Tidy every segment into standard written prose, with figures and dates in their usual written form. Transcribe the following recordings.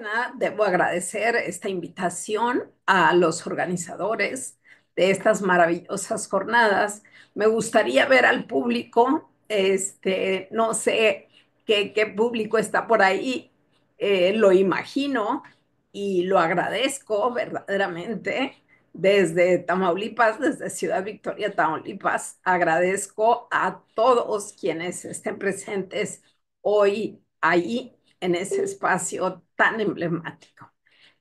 nada, debo agradecer esta invitación a los organizadores de estas maravillosas jornadas. Me gustaría ver al público, no sé qué público está por ahí, lo imagino y lo agradezco verdaderamente. Desde Tamaulipas, desde Ciudad Victoria, Tamaulipas, agradezco a todos quienes estén presentes hoy ahí en ese espacio tan emblemático.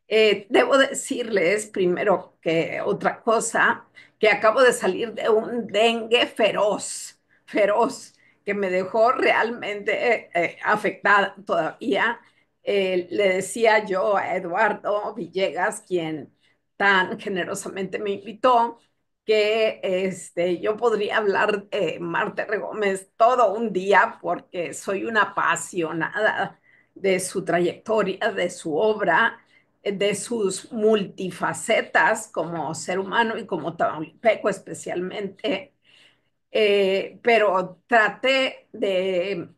Debo decirles primero que otra cosa, que acabo de salir de un dengue feroz, que me dejó realmente afectada todavía. Le decía yo a Eduardo Villegas, quien tan generosamente me invitó, que yo podría hablar de Marta R. Gómez todo un día porque soy una apasionada de su trayectoria, de su obra, de sus multifacetas como ser humano y como tamaulipeco especialmente, pero traté de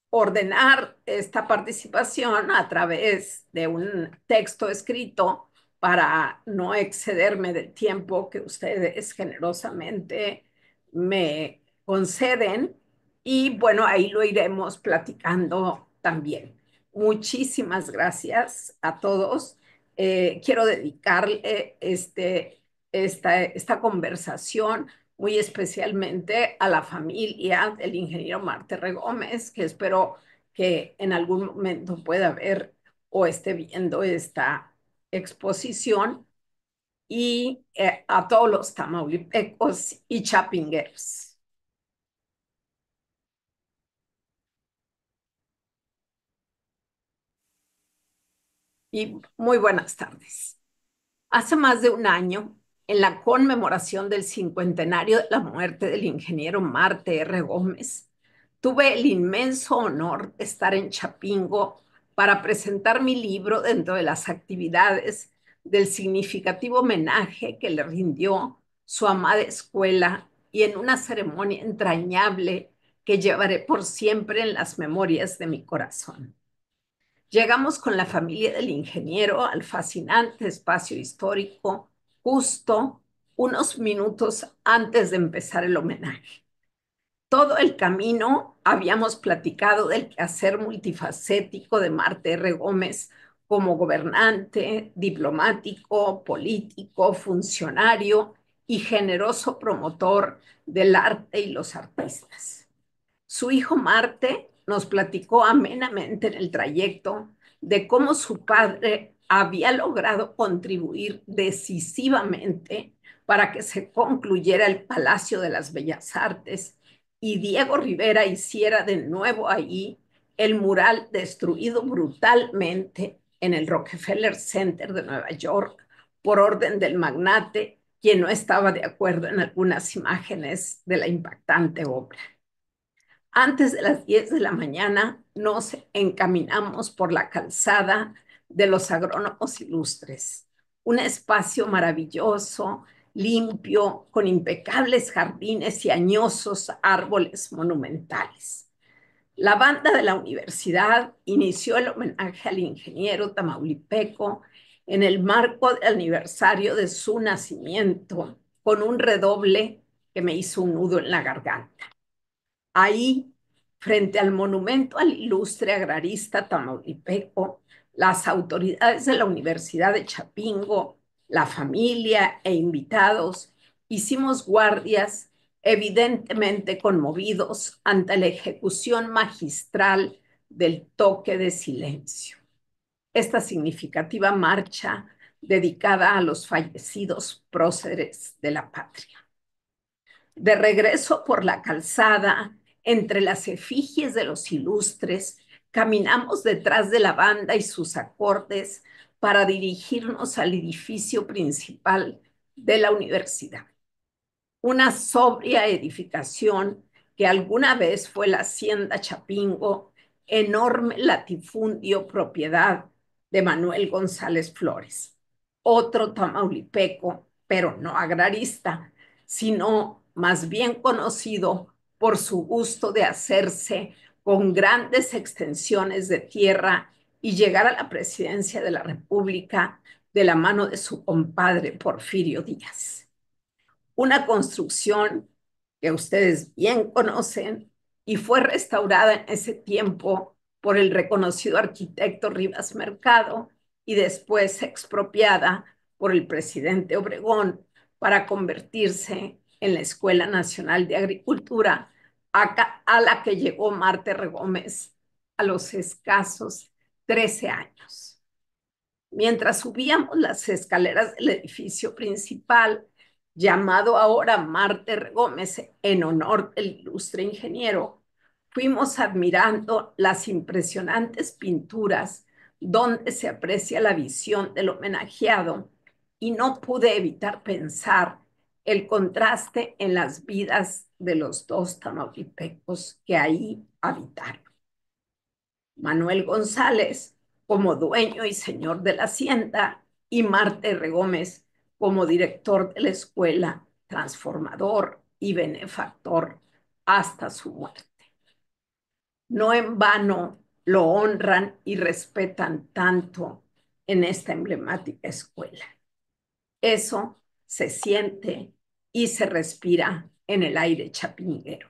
ordenar esta participación a través de un texto escrito para no excederme del tiempo que ustedes generosamente me conceden. Y bueno, ahí lo iremos platicando también. Muchísimas gracias a todos. Quiero dedicarle esta conversación muy especialmente a la familia del ingeniero Marte R. Gómez, que espero que en algún momento pueda ver o esté viendo esta exposición, y a todos los tamaulipecos y chapingueros. Y muy buenas tardes. Hace más de un año, en la conmemoración del cincuentenario de la muerte del ingeniero Marte R. Gómez, tuve el inmenso honor de estar en Chapingo para presentar mi libro dentro de las actividades del significativo homenaje que le rindió su amada escuela y en una ceremonia entrañable que llevaré por siempre en las memorias de mi corazón. Llegamos con la familia del ingeniero al fascinante espacio histórico justo unos minutos antes de empezar el homenaje. Todo el camino habíamos platicado del quehacer multifacético de Marte R. Gómez como gobernante, diplomático, político, funcionario y generoso promotor del arte y los artistas. Su hijo Marte nos platicó amenamente en el trayecto de cómo su padre había logrado contribuir decisivamente para que se concluyera el Palacio de las Bellas Artes y Diego Rivera hiciera de nuevo ahí el mural destruido brutalmente en el Rockefeller Center de Nueva York por orden del magnate, quien no estaba de acuerdo en algunas imágenes de la impactante obra. Antes de las 10 de la mañana nos encaminamos por la calzada de los agrónomos ilustres, un espacio maravilloso, limpio, con impecables jardines y añosos árboles monumentales. La banda de la universidad inició el homenaje al ingeniero tamaulipeco en el marco del aniversario de su nacimiento, con un redoble que me hizo un nudo en la garganta. Ahí, frente al monumento al ilustre agrarista tamaulipeco, las autoridades de la Universidad de Chapingo, la familia e invitados hicimos guardias, evidentemente conmovidos ante la ejecución magistral del toque de silencio. Esta significativa marcha dedicada a los fallecidos próceres de la patria. De regreso por la calzada, entre las efigies de los ilustres, caminamos detrás de la banda y sus acordes para dirigirnos al edificio principal de la universidad. Una sobria edificación que alguna vez fue la Hacienda Chapingo, enorme latifundio propiedad de Manuel González Flores, otro tamaulipeco, pero no agrarista, sino más bien conocido por su gusto de hacerse con grandes extensiones de tierra y llegar a la presidencia de la República de la mano de su compadre Porfirio Díaz. Una construcción que ustedes bien conocen y fue restaurada en ese tiempo por el reconocido arquitecto Rivas Mercado y después expropiada por el presidente Obregón para convertirse en la Escuela Nacional de Agricultura, a la que llegó Marta R. Gómez a los escasos 13 años. Mientras subíamos las escaleras del edificio principal, llamado ahora Marta R. Gómez en honor del ilustre ingeniero, fuimos admirando las impresionantes pinturas donde se aprecia la visión del homenajeado y no pude evitar pensar el contraste en las vidas de los dos tamaulipecos que ahí habitaron. Manuel González como dueño y señor de la hacienda y Marta R. Gómez como director de la escuela, transformador y benefactor hasta su muerte. No en vano lo honran y respetan tanto en esta emblemática escuela. Eso se siente y se respira en el aire chapinguero.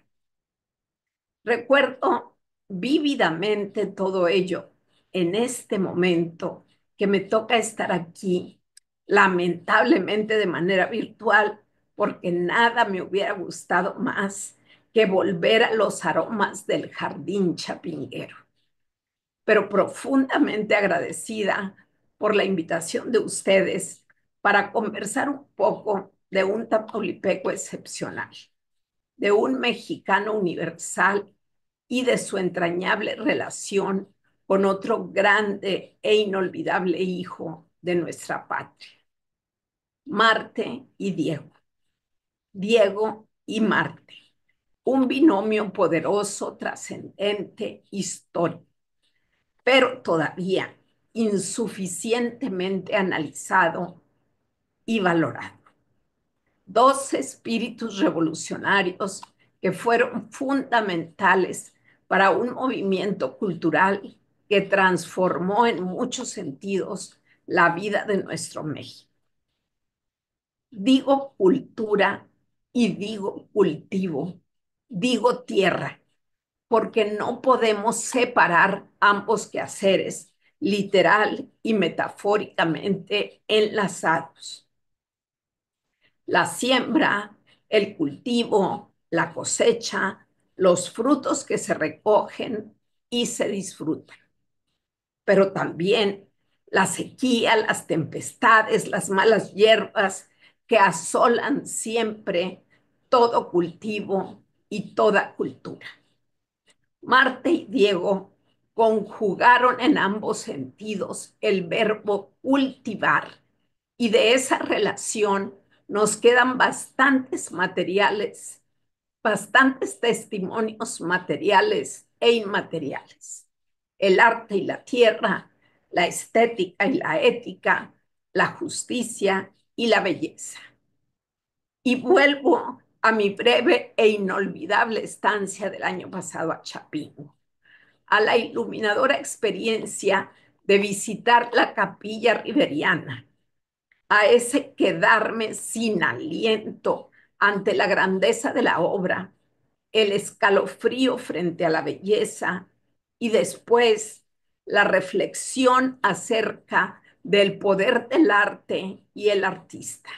Recuerdo vívidamente todo ello en este momento que me toca estar aquí, lamentablemente de manera virtual, porque nada me hubiera gustado más que volver a los aromas del jardín chapinguero. Pero profundamente agradecida por la invitación de ustedes para conversar un poco de un tamaulipeco excepcional, de un mexicano universal y de su entrañable relación con otro grande e inolvidable hijo de nuestra patria, Marte y Diego. Diego y Marte, un binomio poderoso, trascendente, histórico, pero todavía insuficientemente analizado y valorado. Dos espíritus revolucionarios que fueron fundamentales para un movimiento cultural que transformó en muchos sentidos la vida de nuestro México. Digo cultura y digo cultivo, digo tierra, porque no podemos separar ambos quehaceres, literal y metafóricamente enlazados. La siembra, el cultivo, la cosecha, los frutos que se recogen y se disfrutan. Pero también la sequía, las tempestades, las malas hierbas que asolan siempre todo cultivo y toda cultura. Marte y Diego conjugaron en ambos sentidos el verbo cultivar y de esa relación nos quedan bastantes testimonios materiales e inmateriales. El arte y la tierra, la estética y la ética, la justicia y la belleza. Y vuelvo a mi breve e inolvidable estancia del año pasado a Chapingo, a la iluminadora experiencia de visitar la capilla riveriana, a ese quedarme sin aliento ante la grandeza de la obra, el escalofrío frente a la belleza y después la reflexión acerca del poder del arte y el artista,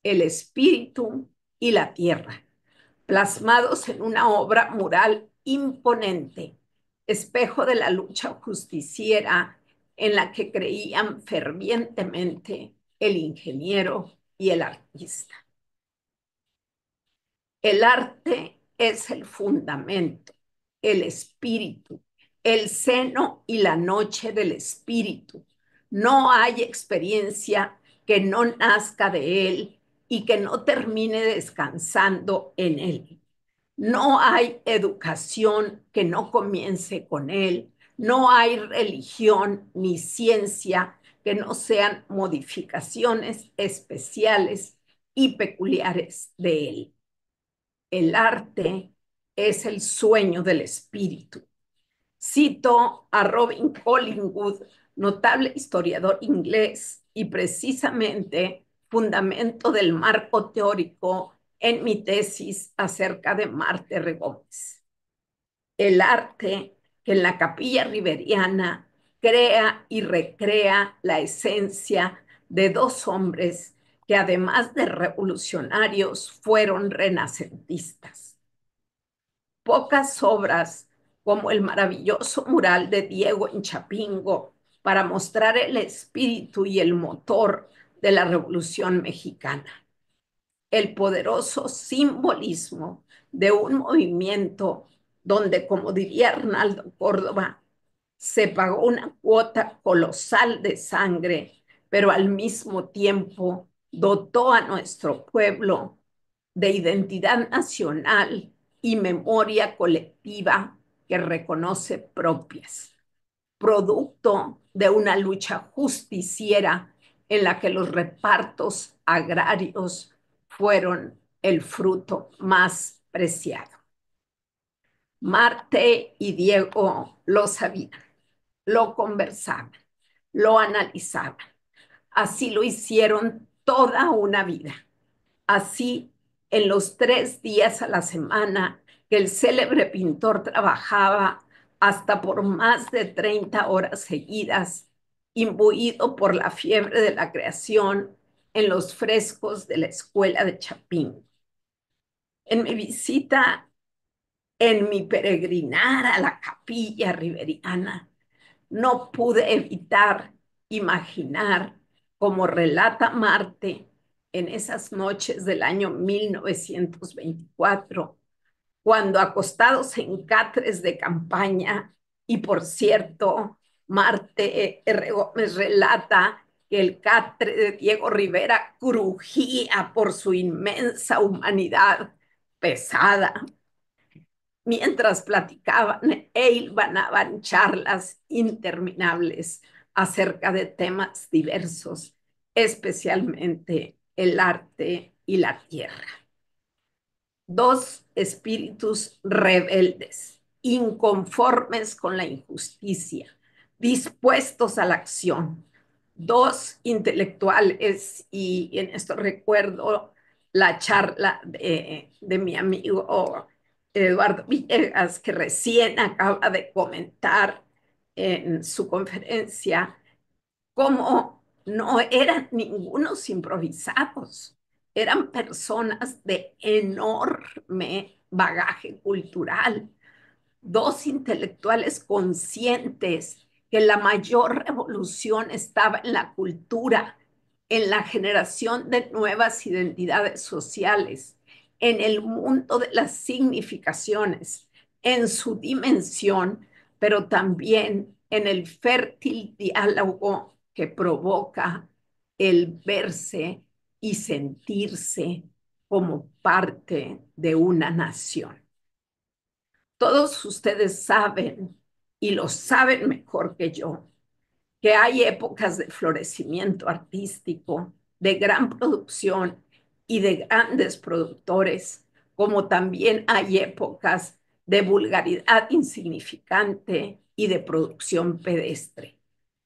el espíritu y la tierra, plasmados en una obra mural imponente, espejo de la lucha justiciera en la que creían fervientemente el ingeniero y el artista. El arte es el fundamento, el espíritu, el seno y la noche del espíritu. No hay experiencia que no nazca de él y que no termine descansando en él. No hay educación que no comience con él. No hay religión ni ciencia que no sean modificaciones especiales y peculiares de él. El arte es el sueño del espíritu. Cito a Robin Collingwood, notable historiador inglés y precisamente fundamento del marco teórico en mi tesis acerca de Marte R. Gómez. El arte que en la capilla riveriana crea y recrea la esencia de dos hombres que además de revolucionarios fueron renacentistas. Pocas obras como el maravilloso mural de Diego en Chapingo para mostrar el espíritu y el motor de la Revolución Mexicana, el poderoso simbolismo de un movimiento donde, como diría Arnaldo Córdoba, se pagó una cuota colosal de sangre, pero al mismo tiempo dotó a nuestro pueblo de identidad nacional y memoria colectiva que reconoce propias, producto de una lucha justiciera en la que los repartos agrarios fueron el fruto más preciado. Marte y Diego lo sabían, lo conversaban, lo analizaban. Así lo hicieron toda una vida. Así, en los 3 días a la semana que el célebre pintor trabajaba hasta por más de 30 horas seguidas, imbuido por la fiebre de la creación en los frescos de la escuela de Chapín. En mi visita, en mi peregrinar a la capilla riveriana, no pude evitar imaginar, como relata Marte en esas noches del año 1924, cuando acostados en catres de campaña, y por cierto, Marte R. Gómez relata que el catre de Diego Rivera crujía por su inmensa humanidad pesada, mientras platicaban e hilvanaban charlas interminables acerca de temas diversos, especialmente el arte y la tierra. Dos espíritus rebeldes, inconformes con la injusticia, dispuestos a la acción. Dos intelectuales, y en esto recuerdo la charla de mi amigo Eduardo Villegas, que recién acaba de comentar en su conferencia cómo no eran ningunos improvisados, eran personas de enorme bagaje cultural, dos intelectuales conscientes que la mayor revolución estaba en la cultura, en la generación de nuevas identidades sociales, en el mundo de las significaciones, en su dimensión, pero también en el fértil diálogo que provoca el verse y sentirse como parte de una nación. Todos ustedes saben, y lo saben mejor que yo, que hay épocas de florecimiento artístico, de gran producción y de grandes productores, como también hay épocas de vulgaridad insignificante y de producción pedestre,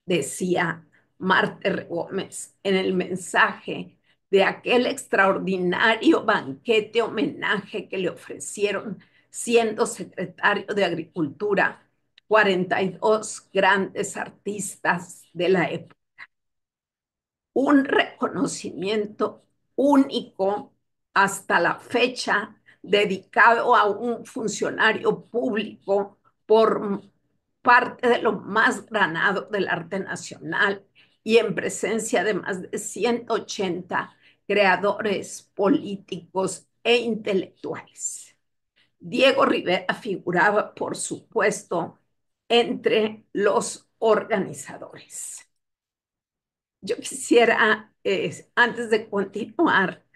decía Marte R. Gómez en el mensaje de aquel extraordinario banquete homenaje que le ofrecieron siendo secretario de Agricultura 42 grandes artistas de la época. Un reconocimiento único hasta la fecha dedicado a un funcionario público por parte de lo más granado del arte nacional y en presencia de más de 180 creadores políticos e intelectuales. Diego Rivera figuraba, por supuesto, entre los organizadores. Yo quisiera, antes de continuar,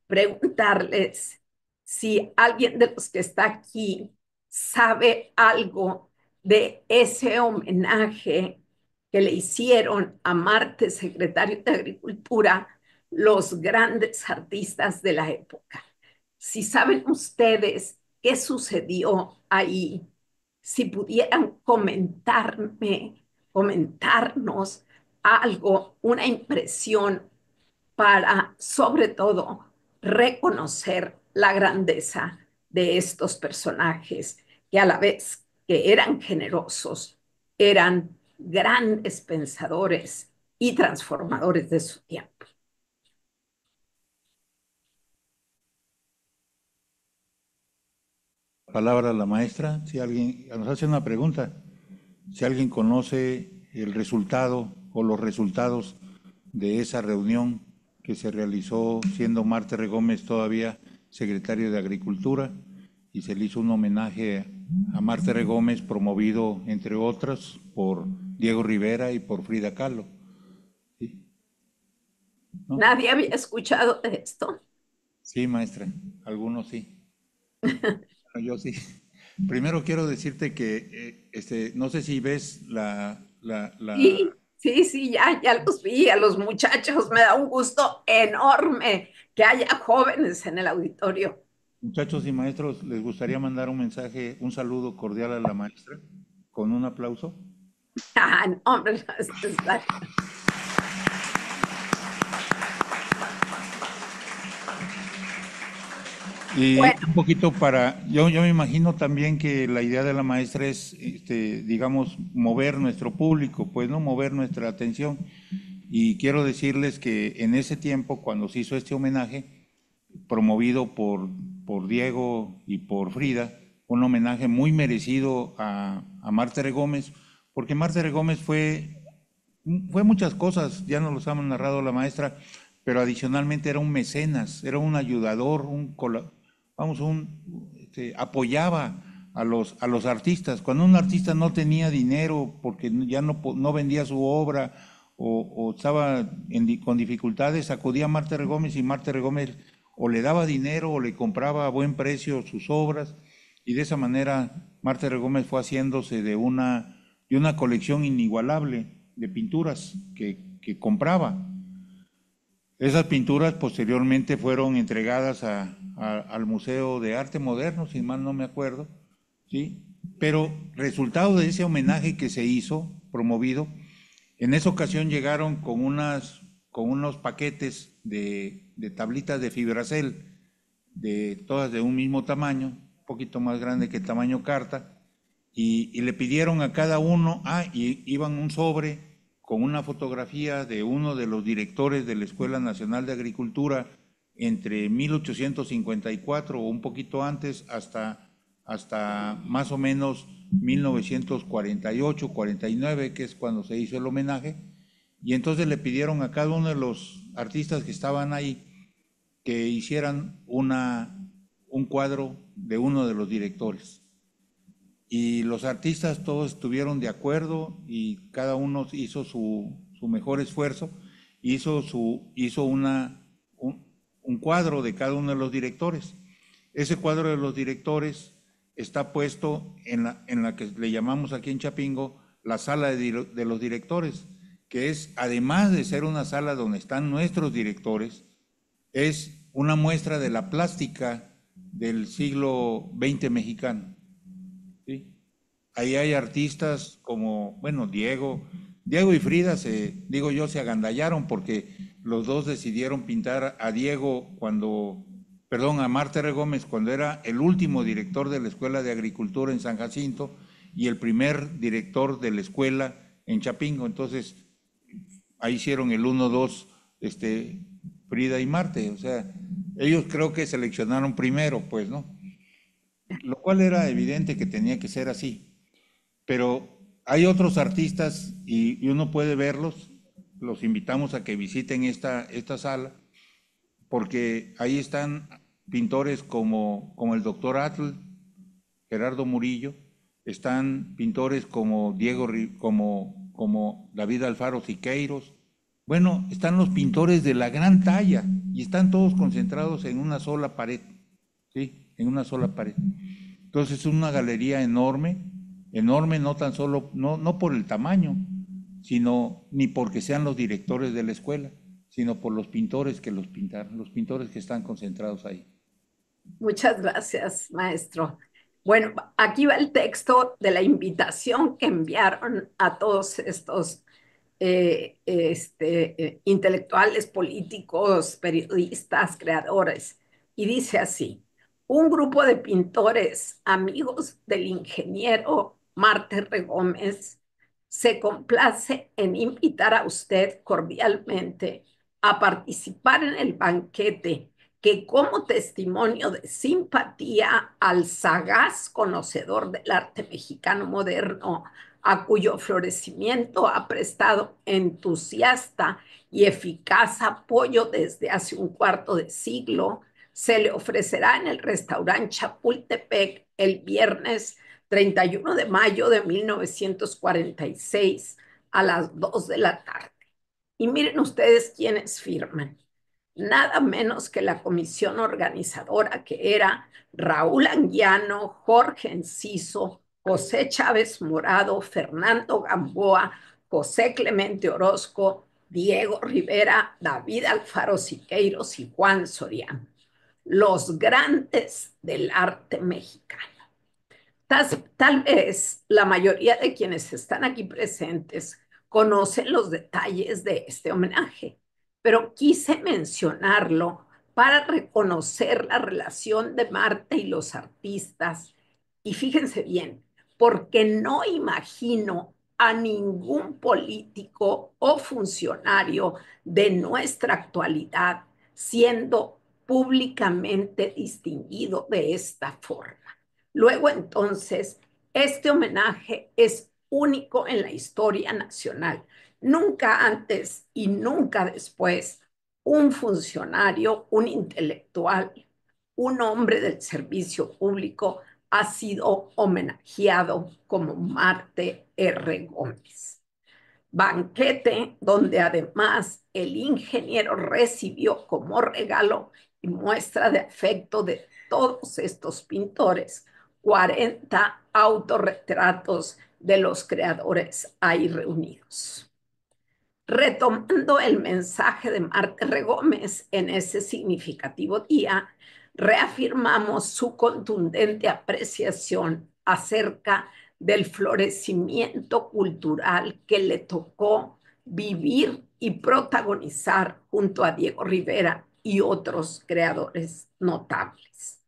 preguntarles si alguien de los que está aquí sabe algo de ese homenaje que le hicieron a Marte, secretario de Agricultura, los grandes artistas de la época. Si saben ustedes qué sucedió ahí, si pudieran comentarnos algo, una impresión para, sobre todo, reconocer la grandeza de estos personajes que a la vez que eran generosos, eran grandes pensadores y transformadores de su tiempo. Palabra a la maestra. Si alguien nos hace una pregunta, si alguien conoce el resultado o los resultados de esa reunión que se realizó siendo Marte Gómez todavía secretario de Agricultura y se le hizo un homenaje a Marte Gómez promovido, entre otras, por Diego Rivera y por Frida Kahlo. ¿Sí? ¿No? Nadie había escuchado de esto. Sí, maestra, algunos sí. Bueno, yo sí. Primero quiero decirte que no sé si ves Sí, sí, sí, ya los vi, a los muchachos. Me da un gusto enorme que haya jóvenes en el auditorio. muchachos y maestros, ¿les gustaría mandar un mensaje, un saludo cordial a la maestra con un aplauso? Ah, no, hombre, no es necesario. Y Bueno, un poquito yo me imagino también que la idea de la maestra es, digamos, mover nuestro público, pues, ¿no? Mover nuestra atención. Y quiero decirles que en ese tiempo, cuando se hizo este homenaje, promovido por Diego y por Frida, un homenaje muy merecido a Marta Gómez, porque Marta Gómez fue muchas cosas, ya nos los ha narrado la maestra, pero adicionalmente era un mecenas, era un ayudador, apoyaba a los artistas. Cuando un artista no tenía dinero porque ya no vendía su obra o estaba con dificultades, acudía a Marta Gómez y Marta Gómez o le daba dinero o le compraba a buen precio sus obras y de esa manera Marta Gómez fue haciéndose de una colección inigualable de pinturas que compraba. Esas pinturas posteriormente fueron entregadas al Museo de Arte Moderno, si mal no me acuerdo, ¿sí? Pero resultado de ese homenaje que se hizo, promovido, en esa ocasión llegaron con unos paquetes de tablitas de fibracel, todas de un mismo tamaño, un poquito más grande que el tamaño carta, y le pidieron a cada uno, y iban un sobre con una fotografía de uno de los directores de la Escuela Nacional de Agricultura entre 1854 o un poquito antes hasta más o menos 1948-49, que es cuando se hizo el homenaje, y entonces le pidieron a cada uno de los artistas que estaban ahí que hicieran un cuadro de uno de los directores. Y los artistas todos estuvieron de acuerdo y cada uno hizo su mejor esfuerzo, hizo un cuadro de cada uno de los directores. Ese cuadro de los directores está puesto en la que le llamamos aquí en Chapingo la sala de los directores, que es, además de ser una sala donde están nuestros directores, es una muestra de la plástica del siglo XX mexicano. ¿Sí? Ahí hay artistas como, bueno, Diego y Frida, digo yo, se agandallaron porque los dos decidieron pintar a Diego perdón, a Marta R. Gómez cuando era el último director de la Escuela de Agricultura en San Jacinto y el primer director de la escuela en Chapingo. Entonces, ahí hicieron el 1-2, Frida y Marte. O sea, ellos creo que seleccionaron primero, pues, ¿no? Lo cual era evidente que tenía que ser así. Pero hay otros artistas y uno puede verlos, los invitamos a que visiten esta sala, porque ahí están pintores como el doctor Atl, Gerardo Murillo, están pintores como como David Alfaro Siqueiros. Bueno, están los pintores de la gran talla y están todos concentrados en una sola pared, ¿sí? En una sola pared. Entonces es una galería enorme, enorme no tan solo, no por el tamaño, sino ni porque sean los directores de la escuela, sino por los pintores que los pintaron, los pintores que están concentrados ahí. muchas gracias, maestro. Bueno, aquí va el texto de la invitación que enviaron a todos estos intelectuales, políticos, periodistas, creadores. Y dice así, un grupo de pintores, amigos del ingeniero Marte R. Gómez, se complace en invitar a usted cordialmente a participar en el banquete que como testimonio de simpatía al sagaz conocedor del arte mexicano moderno, a cuyo florecimiento ha prestado entusiasta y eficaz apoyo desde hace un cuarto de siglo, se le ofrecerá en el restaurante Chapultepec el viernes 31 de mayo de 1946 a las 2 de la tarde. Y miren ustedes quiénes firman. Nada menos que la comisión organizadora, que era Raúl Anguiano, Jorge Enciso, José Chávez Morado, Fernando Gamboa, José Clemente Orozco, Diego Rivera, David Alfaro Siqueiros y Juan Soriano, los grandes del arte mexicano. Tal vez la mayoría de quienes están aquí presentes conocen los detalles de este homenaje, pero quise mencionarlo para reconocer la relación de Marta y los artistas. Y fíjense bien, porque no imagino a ningún político o funcionario de nuestra actualidad siendo públicamente distinguido de esta forma. Luego, entonces, este homenaje es único en la historia nacional. Nunca antes y nunca después un funcionario, un intelectual, un hombre del servicio público ha sido homenajeado como Marte R. Gómez. Banquete donde además el ingeniero recibió como regalo y muestra de afecto de todos estos pintores 40 autorretratos de los creadores ahí reunidos. Retomando el mensaje de Marte R. Gómez en ese significativo día, reafirmamos su contundente apreciación acerca del florecimiento cultural que le tocó vivir y protagonizar junto a Diego Rivera y otros creadores notables.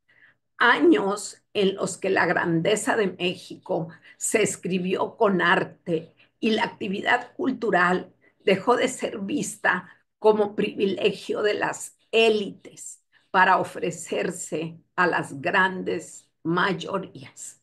Años en los que la grandeza de México se escribió con arte y la actividad cultural dejó de ser vista como privilegio de las élites para ofrecerse a las grandes mayorías.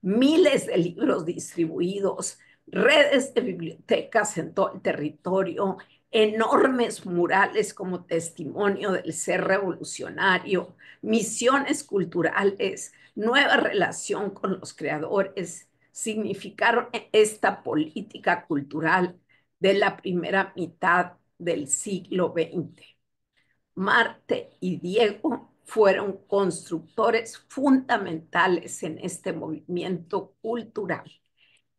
Miles de libros distribuidos, redes de bibliotecas en todo el territorio, enormes murales como testimonio del ser revolucionario, misiones culturales, nueva relación con los creadores, significaron esta política cultural de la primera mitad del siglo XX. Marte y Diego fueron constructores fundamentales en este movimiento cultural,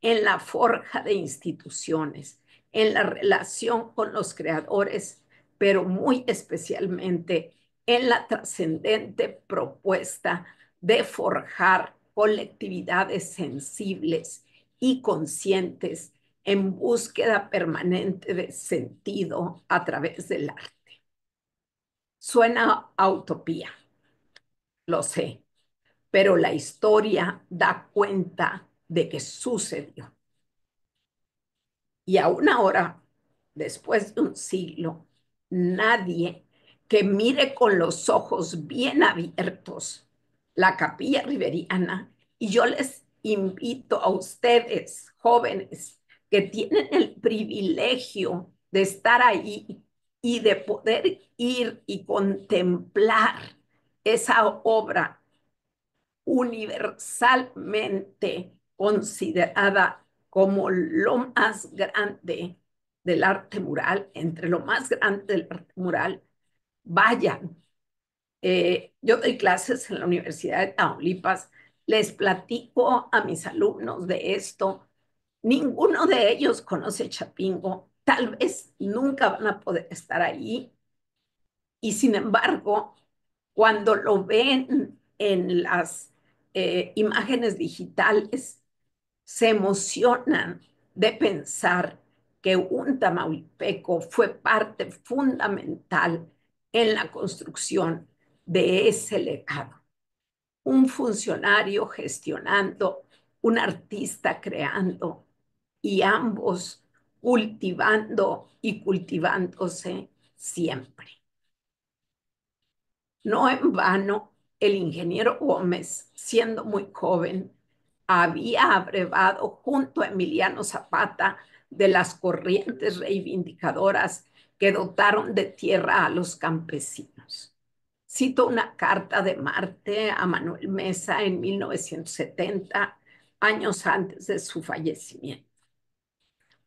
en la forja de instituciones, en la relación con los creadores, pero muy especialmente en la trascendente propuesta de forjar colectividades sensibles y conscientes en búsqueda permanente de sentido a través del arte. Suena a utopía, lo sé, pero la historia da cuenta de que sucedió. Y aún ahora, después de un siglo, nadie que mire con los ojos bien abiertos la capilla riveriana, y yo les invito a ustedes, jóvenes, que tienen el privilegio de estar ahí y de poder ir y contemplar esa obra universalmente considerada como lo más grande del arte mural, entre lo más grande del arte mural, vayan. Yo doy clases en la Universidad de Tamaulipas, les platico a mis alumnos de esto. Ninguno de ellos conoce Chapingo, tal vez nunca van a poder estar ahí, y sin embargo, cuando lo ven en las imágenes digitales se emocionan de pensar que un tamaulipeco fue parte fundamental en la construcción de ese legado. Un funcionario gestionando, un artista creando y ambos cultivando y cultivándose siempre. No en vano, el ingeniero Gómez, siendo muy joven, había abrevado junto a Emiliano Zapata de las corrientes reivindicadoras que dotaron de tierra a los campesinos. Cito una carta de Marte a Manuel Mesa en 1970, años antes de su fallecimiento.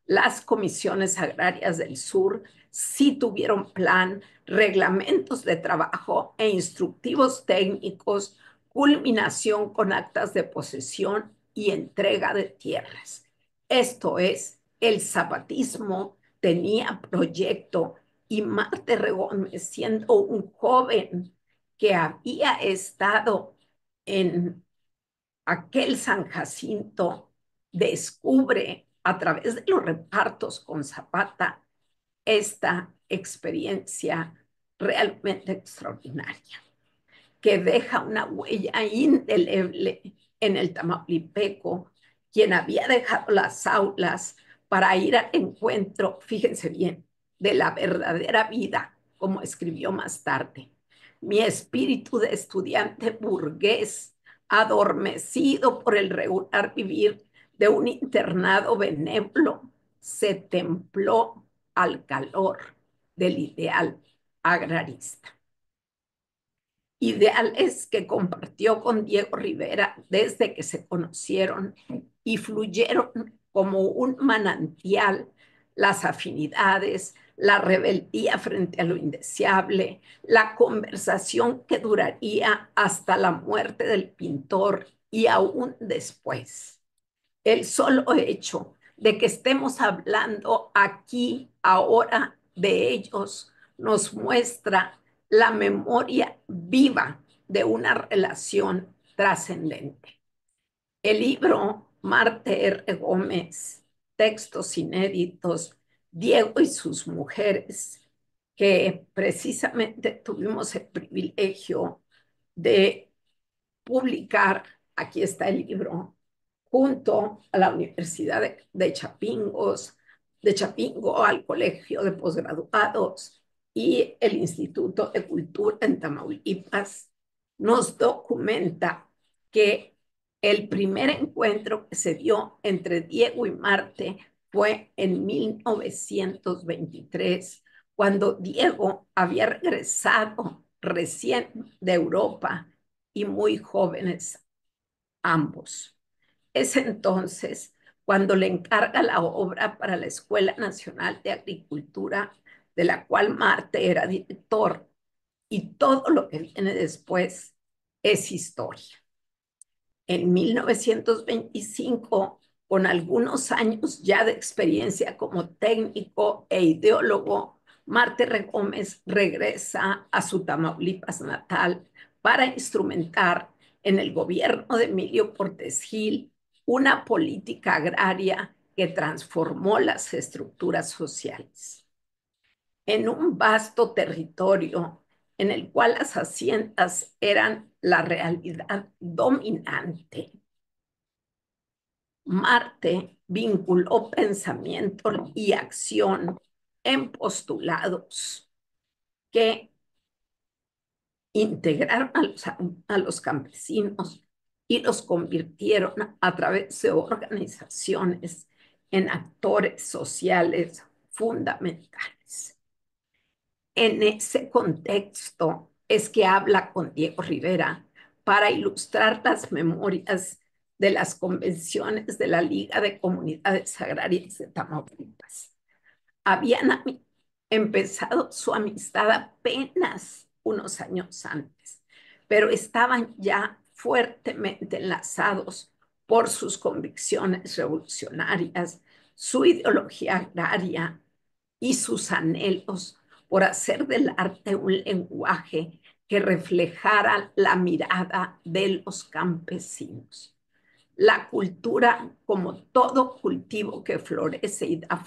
Las comisiones agrarias del sur sí tuvieron plan, reglamentos de trabajo e instructivos técnicos, culminación con actas de posesión y entrega de tierras. Esto es, el zapatismo tenía proyecto y Marte Gómez, siendo un joven que había estado en aquel San Jacinto, descubre a través de los repartos con Zapata esta experiencia realmente extraordinaria, que deja una huella indeleble en el tamaulipeco, quien había dejado las aulas para ir al encuentro, fíjense bien, de la verdadera vida, como escribió más tarde. Mi espíritu de estudiante burgués, adormecido por el regular vivir de un internado benévolo, se templó al calor del ideal agrarista. Ideales que compartió con Diego Rivera desde que se conocieron y fluyeron como un manantial las afinidades, la rebeldía frente a lo indeseable, la conversación que duraría hasta la muerte del pintor y aún después. El solo hecho de que estemos hablando aquí, ahora, de ellos, nos muestra la memoria viva de una relación trascendente. El libro Marte R. Gómez, textos inéditos, Diego y sus mujeres, que precisamente tuvimos el privilegio de publicar, aquí está el libro, junto a la Universidad de Chapingo, al Colegio de Posgraduados y el Instituto de Cultura en Tamaulipas, nos documenta que el primer encuentro que se dio entre Diego y Marte fue en 1923, cuando Diego había regresado recién de Europa y muy jóvenes ambos. Es entonces cuando le encarga la obra para la Escuela Nacional de Agricultura, de la cual Marte era director, y todo lo que viene después es historia. En 1925, con algunos años ya de experiencia como técnico e ideólogo, Marte Gómez regresa a su Tamaulipas natal para instrumentar en el gobierno de Emilio Portes Gil una política agraria que transformó las estructuras sociales. En un vasto territorio en el cual las haciendas eran la realidad dominante, Marte vinculó pensamiento y acción en postulados que integraron a los campesinos y los convirtieron a través de organizaciones en actores sociales fundamentales. En ese contexto es que habla con Diego Rivera para ilustrar las memorias de las convenciones de la Liga de Comunidades Agrarias de Tamaulipas. Habían empezado su amistad apenas unos años antes, pero estaban ya fuertemente enlazados por sus convicciones revolucionarias, su ideología agraria y sus anhelos por hacer del arte un lenguaje que reflejara la mirada de los campesinos. La cultura, como todo cultivo que florece y da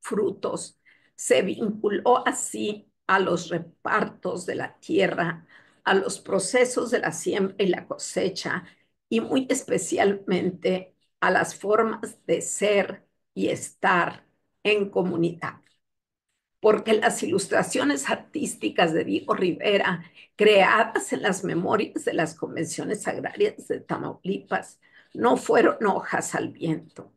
frutos, se vinculó así a los repartos de la tierra, a los procesos de la siembra y la cosecha, y muy especialmente a las formas de ser y estar en comunidad, porque las ilustraciones artísticas de Diego Rivera, creadas en las memorias de las convenciones agrarias de Tamaulipas, no fueron hojas al viento,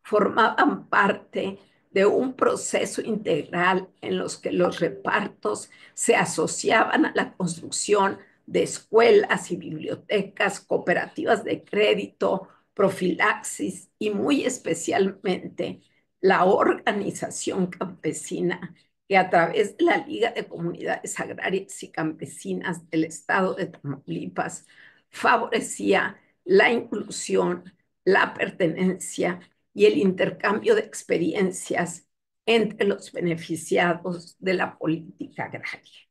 formaban parte de un proceso integral en los que los repartos se asociaban a la construcción de escuelas y bibliotecas, cooperativas de crédito, profilaxis y muy especialmente la organización campesina que a través de la Liga de Comunidades Agrarias y Campesinas del Estado de Tamaulipas favorecía la inclusión, la pertenencia y el intercambio de experiencias entre los beneficiados de la política agraria.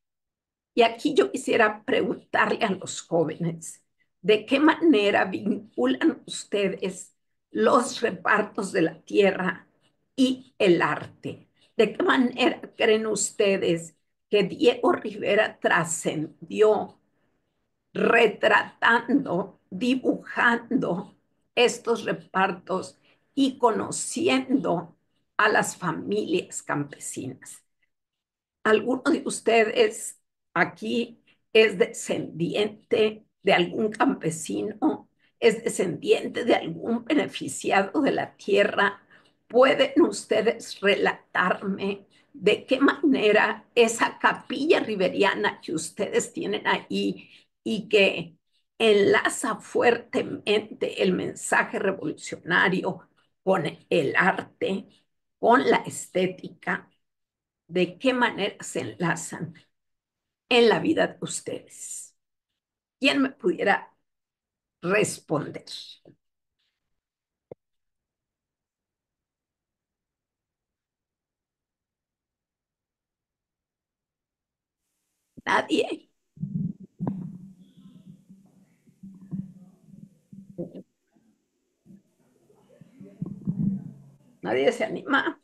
Y aquí yo quisiera preguntarle a los jóvenes, ¿de qué manera vinculan ustedes los repartos de la tierra y el arte? ¿De qué manera creen ustedes que Diego Rivera trascendió retratando, dibujando estos repartos y conociendo a las familias campesinas? ¿Alguno de ustedes aquí es descendiente de algún campesino? ¿Es descendiente de algún beneficiado de la tierra? ¿Pueden ustedes relatarme de qué manera esa capilla riveriana que ustedes tienen ahí y que enlaza fuertemente el mensaje revolucionario con el arte, con la estética, de qué manera se enlazan en la vida de ustedes? ¿Quién me pudiera responder? Nadie. Nadie se anima.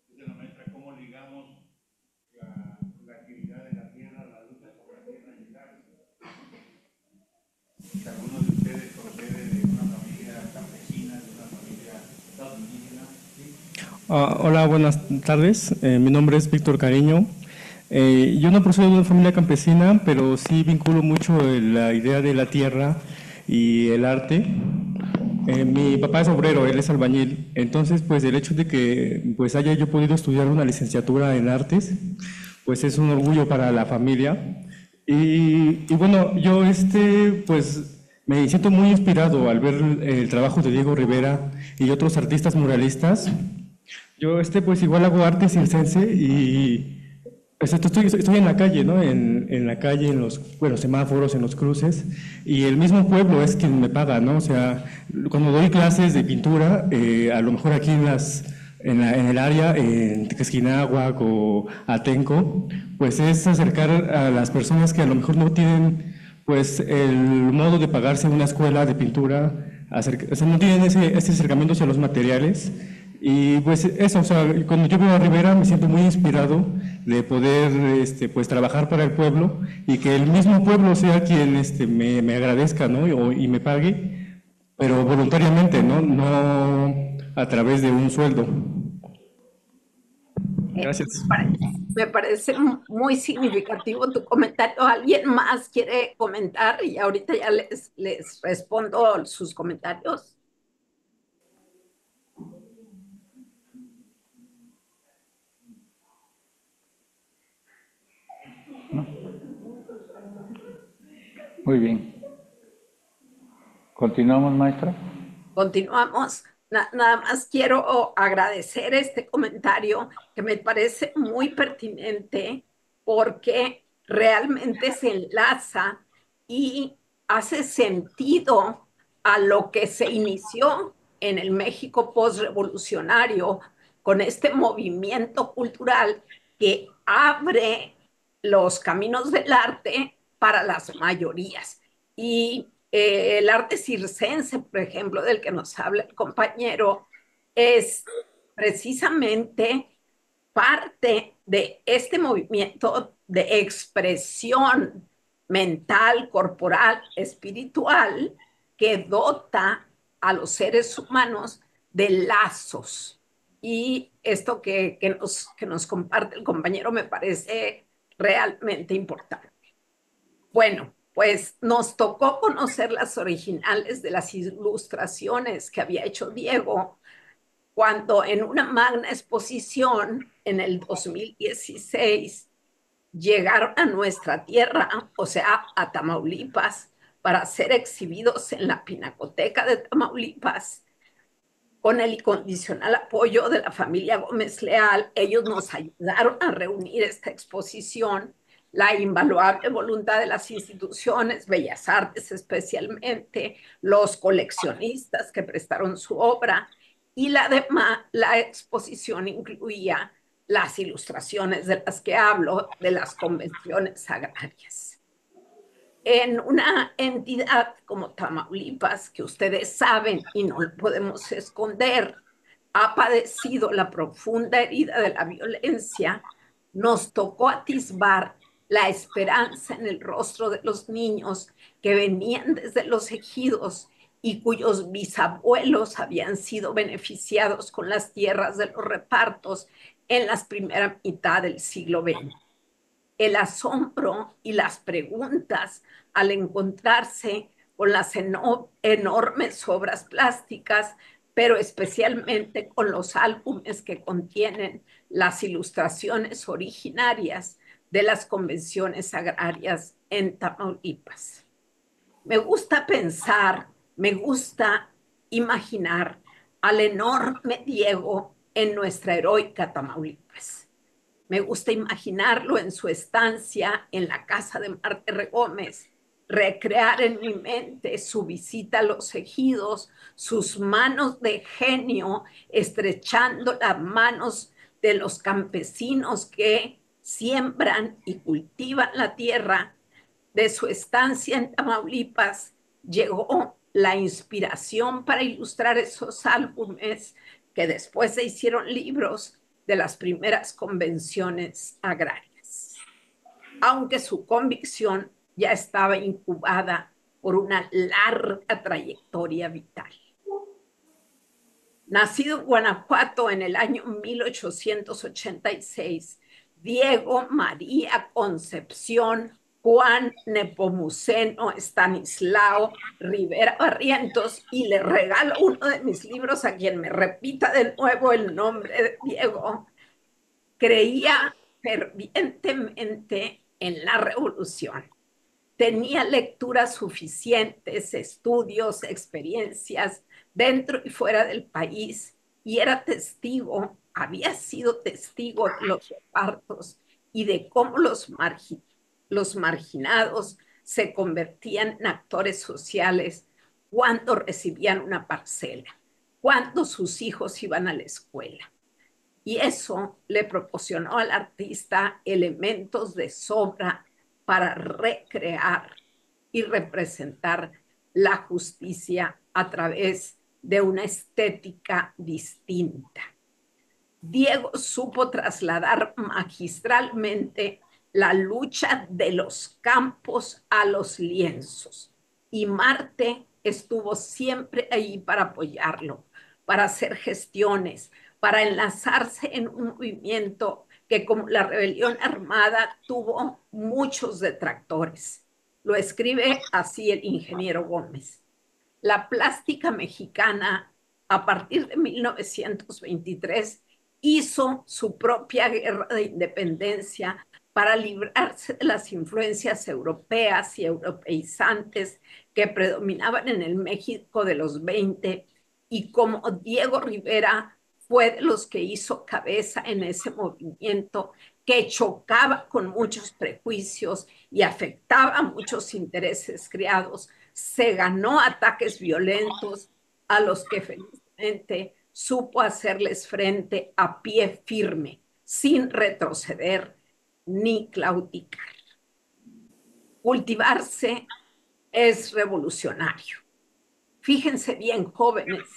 Dice la maestra, ¿cómo ligamos la actividad de la tierra, la lucha por la tierra y el arte? Si alguno de ustedes procede de una familia campesina, de una familia indígena, ¿sí? Hola, buenas tardes. Mi nombre es Víctor Cariño. Yo no procedo de una familia campesina, pero sí vinculo mucho la idea de la tierra y el arte. Mi papá es obrero, él es albañil. Entonces, pues el hecho de que pues haya yo podido estudiar una licenciatura en artes, pues es un orgullo para la familia. Y bueno, yo pues me siento muy inspirado al ver el trabajo de Diego Rivera y otros artistas muralistas. Yo pues igual hago arte circense y pues, estoy en la calle, ¿no? En la calle, en los bueno, semáforos, en los cruces, y el mismo pueblo es quien me paga, ¿no? O sea, cuando doy clases de pintura, a lo mejor aquí en el área, en Tequesquinahuac o Atenco, pues es acercar a las personas que a lo mejor no tienen pues el modo de pagarse una escuela de pintura, o sea, no tienen ese acercamiento hacia los materiales. Y pues eso, o sea, cuando yo veo a Rivera me siento muy inspirado de poder pues trabajar para el pueblo y que el mismo pueblo sea quien me agradezca, ¿no? Y me pague, pero voluntariamente, ¿no? No a través de un sueldo. Eh, Gracias. Me parece muy significativo tu comentario. ¿Alguien más quiere comentar? Y ahorita ya les respondo sus comentarios. Muy bien. ¿Continuamos, maestra? Continuamos. Nada más quiero agradecer este comentario que me parece muy pertinente porque realmente se enlaza y hace sentido a lo que se inició en el México postrevolucionario con este movimiento cultural que abre los caminos del arte para las mayorías. Y el arte circense, por ejemplo, del que nos habla el compañero, es precisamente parte de este movimiento de expresión mental, corporal, espiritual, que dota a los seres humanos de lazos. Y esto que nos comparte el compañero me parece realmente importante. Bueno, pues nos tocó conocer las originales de las ilustraciones que había hecho Diego cuando en una magna exposición en el 2016 llegaron a nuestra tierra, o sea, a Tamaulipas, para ser exhibidos en la Pinacoteca de Tamaulipas. Con el incondicional apoyo de la familia Gómez Leal, ellos nos ayudaron a reunir esta exposición, la invaluable voluntad de las instituciones, Bellas Artes especialmente, los coleccionistas que prestaron su obra, y la exposición incluía las ilustraciones de las que hablo, de las convenciones agrarias. En una entidad como Tamaulipas, que ustedes saben y no lo podemos esconder, ha padecido la profunda herida de la violencia, nos tocó atisbar la esperanza en el rostro de los niños que venían desde los ejidos y cuyos bisabuelos habían sido beneficiados con las tierras de los repartos en la primera mitad del siglo XX. El asombro y las preguntas al encontrarse con las enormes obras plásticas, pero especialmente con los álbumes que contienen las ilustraciones originarias de las convenciones agrarias en Tamaulipas. Me gusta pensar, me gusta imaginar al enorme Diego en nuestra heroica Tamaulipas. Me gusta imaginarlo en su estancia en la casa de Marte R. Gómez, recrear en mi mente su visita a los ejidos, sus manos de genio estrechando las manos de los campesinos que siembran y cultivan la tierra. De su estancia en Tamaulipas llegó la inspiración para ilustrar esos álbumes que después se hicieron libros de las primeras convenciones agrarias, aunque su convicción ya estaba incubada por una larga trayectoria vital. Nacido en Guanajuato en el año 1886, Diego María Concepción Juan Nepomuceno Estanislao Rivera Barrientos, y le regalo uno de mis libros a quien me repita de nuevo el nombre de Diego, creía fervientemente en la revolución. Tenía lecturas suficientes, estudios, experiencias dentro y fuera del país, y era testigo, había sido testigo de los repartos y de cómo los marginados se convertían en actores sociales cuando recibían una parcela, cuando sus hijos iban a la escuela. Y eso le proporcionó al artista elementos de sobra para recrear y representar la justicia a través de una estética distinta. Diego supo trasladar magistralmente la lucha de los campos a los lienzos, y Marte estuvo siempre ahí para apoyarlo, para hacer gestiones, para enlazarse en un movimiento que, como la rebelión armada, tuvo muchos detractores. Lo escribe así el ingeniero Gómez. La plástica mexicana, a partir de 1923, hizo su propia guerra de independencia para librarse de las influencias europeas y europeizantes que predominaban en el México de los 20, y como Diego Rivera fue de los que hizo cabeza en ese movimiento que chocaba con muchos prejuicios y afectaba a muchos intereses creados, se ganó ataques violentos a los que felizmente supo hacerles frente a pie firme, sin retroceder ni claudicar. Cultivarse es revolucionario. Fíjense bien, jóvenes,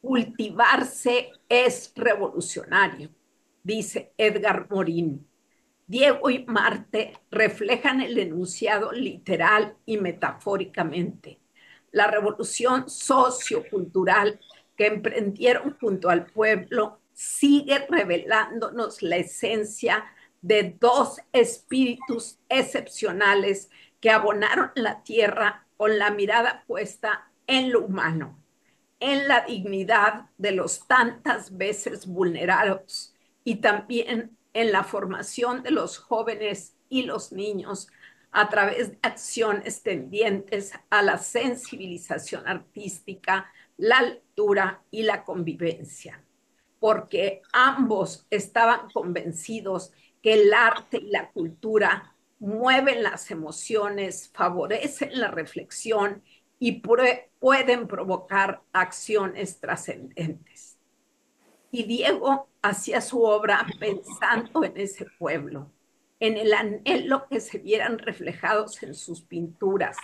cultivarse es revolucionario, dice Edgar Morin. Diego y Marte reflejan el enunciado literal y metafóricamente. La revolución sociocultural que emprendieron junto al pueblo sigue revelándonos la esencia de dos espíritus excepcionales que abonaron la tierra con la mirada puesta en lo humano, en la dignidad de los tantas veces vulnerados y también en la formación de los jóvenes y los niños a través de acciones tendientes a la sensibilización artística, la lectura y la convivencia, porque ambos estaban convencidos que el arte y la cultura mueven las emociones, favorecen la reflexión y pueden provocar acciones trascendentes. Y Diego hacía su obra pensando en ese pueblo, en el anhelo que se vieran reflejados en sus pinturas,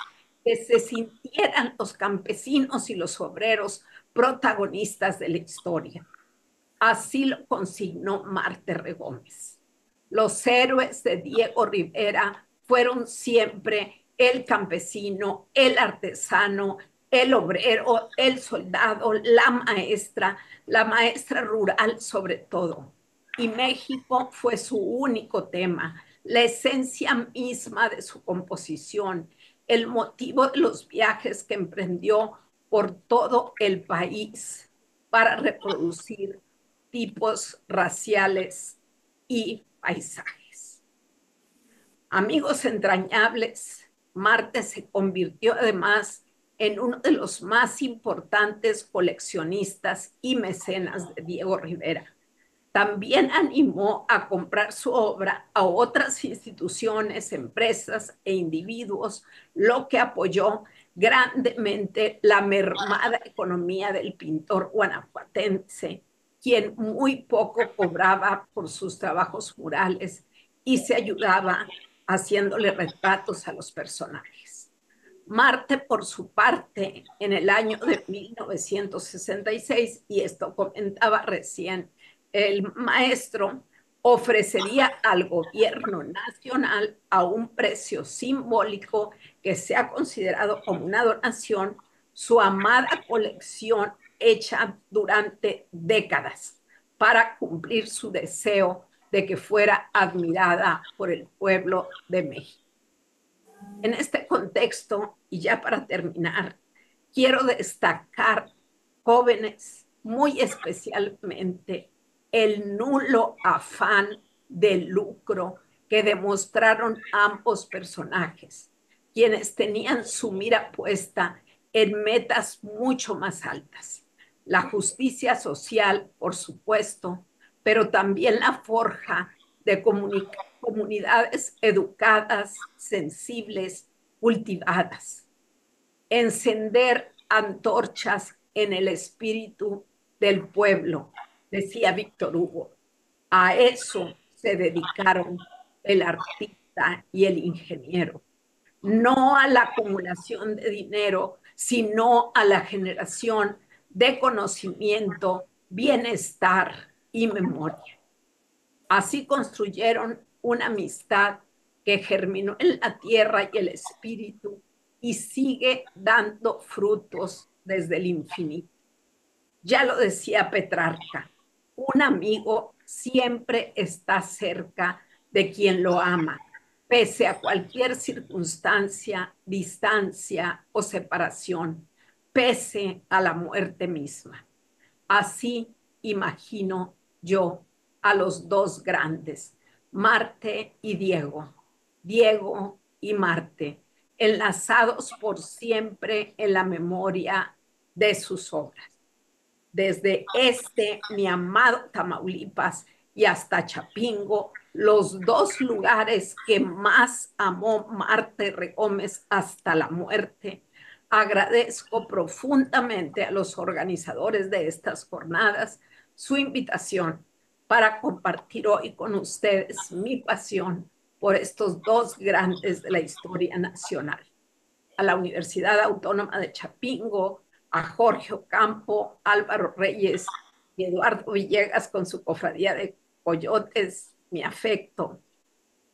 que se sintieran los campesinos y los obreros protagonistas de la historia. Así lo consignó Marte Regómez. Los héroes de Diego Rivera fueron siempre el campesino, el artesano, el obrero, el soldado, la maestra rural sobre todo. Y México fue su único tema, la esencia misma de su composición, el motivo de los viajes que emprendió por todo el país para reproducir tipos raciales y paisajes. Amigos entrañables, Marte se convirtió además en uno de los más importantes coleccionistas y mecenas de Diego Rivera. También animó a comprar su obra a otras instituciones, empresas e individuos, lo que apoyó grandemente la mermada economía del pintor guanajuatense, quien muy poco cobraba por sus trabajos murales y se ayudaba haciéndole retratos a los personajes. Marte, por su parte, en el año de 1966, y esto comentaba recién el maestro, ofrecería al gobierno nacional a un precio simbólico que se ha considerado como una donación su amada colección hecha durante décadas para cumplir su deseo de que fuera admirada por el pueblo de México. En este contexto, y ya para terminar, quiero destacar, jóvenes, muy especialmente el nulo afán de lucro que demostraron ambos personajes, quienes tenían su mira puesta en metas mucho más altas. La justicia social, por supuesto, pero también la forja de comunidades educadas, sensibles, cultivadas. Encender antorchas en el espíritu del pueblo, decía Víctor Hugo. A eso se dedicaron el artista y el ingeniero. No a la acumulación de dinero, sino a la generación de conocimiento, bienestar y memoria. Así construyeron una amistad que germinó en la tierra y el espíritu y sigue dando frutos desde el infinito. Ya lo decía Petrarca, un amigo siempre está cerca de quien lo ama, pese a cualquier circunstancia, distancia o separación, pese a la muerte misma. Así imagino yo a los dos grandes, Marte y Diego, Diego y Marte, enlazados por siempre en la memoria de sus obras. Desde mi amado Tamaulipas y hasta Chapingo, los dos lugares que más amó Marte Regómez hasta la muerte, Agradezco profundamente a los organizadores de estas jornadas su invitación para compartir hoy con ustedes mi pasión por estos dos grandes de la historia nacional. A la Universidad Autónoma de Chapingo, a Jorge Ocampo, Álvaro Reyes y Eduardo Villegas con su cofradía de coyotes, mi afecto.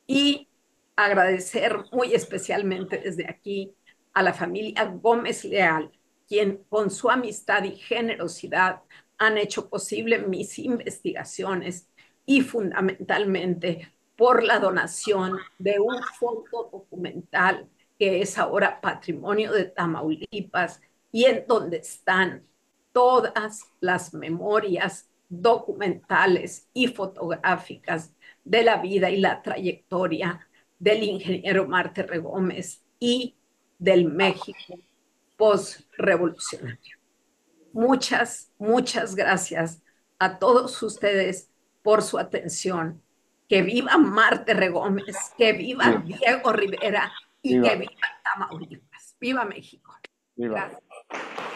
Y agradecer muy especialmente desde aquí a la familia Gómez Leal, quien con su amistad y generosidad han hecho posible mis investigaciones y fundamentalmente por la donación de un fondo documental que es ahora patrimonio de Tamaulipas y en donde están todas las memorias documentales y fotográficas de la vida y la trayectoria del ingeniero Marte Regómez y del México postrevolucionario. Muchas, muchas gracias a todos ustedes por su atención. Que viva Marte Regómez, que viva Diego Rivera y Viva. que viva Tamaulipas. Viva México. Viva. Gracias.